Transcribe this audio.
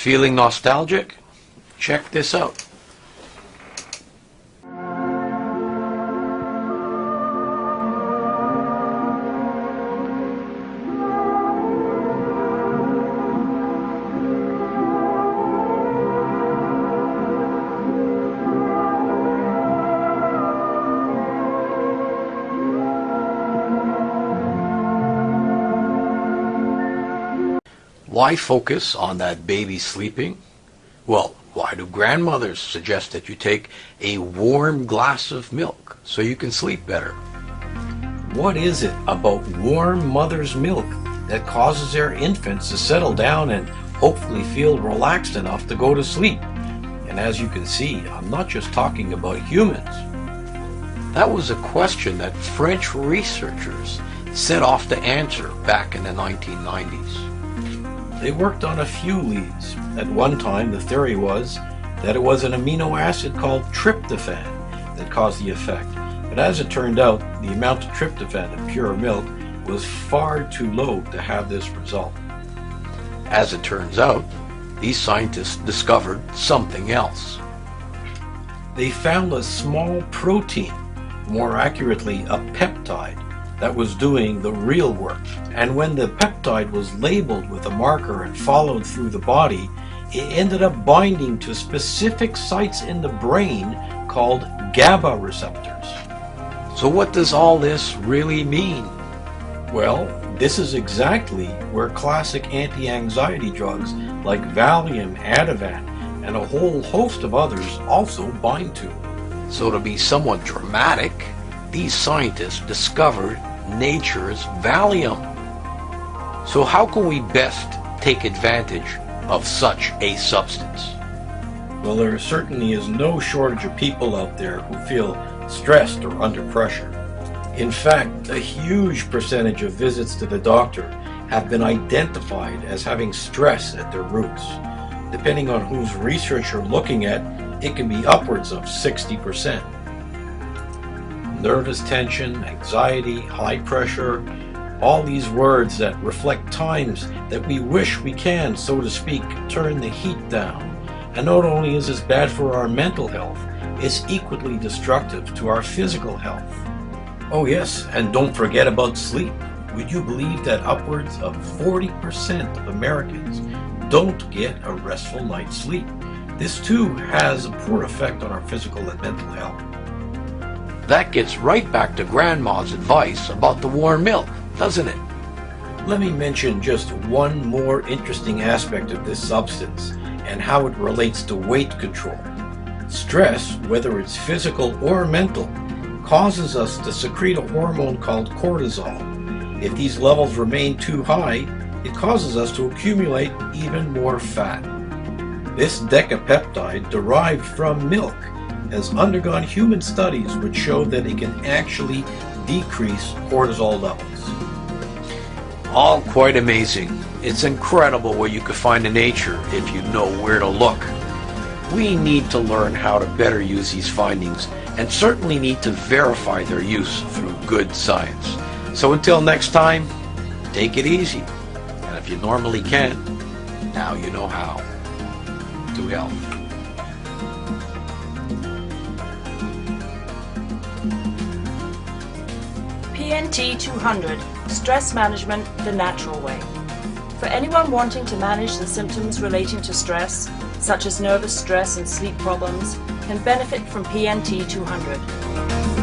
Feeling nostalgic? Check this out. Why focus on that baby sleeping? Well, why do grandmothers suggest that you take a warm glass of milk so you can sleep better? What is it about warm mother's milk that causes their infants to settle down and hopefully feel relaxed enough to go to sleep? And as you can see, I'm not just talking about humans. That was a question that French researchers set off to answer back in the 1990s. They worked on a few leads. At one time, the theory was that it was an amino acid called tryptophan that caused the effect. But as it turned out, the amount of tryptophan in pure milk was far too low to have this result. As it turns out, these scientists discovered something else. They found a small protein, more accurately a peptide, that was doing the real work. And when the peptide was labeled with a marker and followed through the body, it ended up binding to specific sites in the brain called GABA receptors. So what does all this really mean? Well, this is exactly where classic anti-anxiety drugs like Valium, Ativan, and a whole host of others also bind to. So to be somewhat dramatic, these scientists discovered nature's Valium. So how can we best take advantage of such a substance? Well, there certainly is no shortage of people out there who feel stressed or under pressure. In fact, a huge percentage of visits to the doctor have been identified as having stress at their roots. Depending on whose research you're looking at, it can be upwards of 60%. Nervous tension, anxiety, high pressure, all these words that reflect times that we wish we can, so to speak, turn the heat down. And not only is this bad for our mental health, it's equally destructive to our physical health. Oh yes, and don't forget about sleep. Would you believe that upwards of 40% of Americans don't get a restful night's sleep? This too has a poor effect on our physical and mental health. That gets right back to Grandma's advice about the warm milk, doesn't it? Let me mention just one more interesting aspect of this substance and how it relates to weight control. Stress, whether it's physical or mental, causes us to secrete a hormone called cortisol. If these levels remain too high, it causes us to accumulate even more fat. This decapeptide, derived from milk, has undergone human studies which show that it can actually decrease cortisol levels. All quite amazing. It's incredible what you could find in nature if you know where to look. We need to learn how to better use these findings and certainly need to verify their use through good science. So until next time, take it easy. And if you normally can't, now you know how. To health. PNT 200, Stress Management the Natural Way. For anyone wanting to manage the symptoms relating to stress, such as nervous stress and sleep problems, can benefit from PNT 200.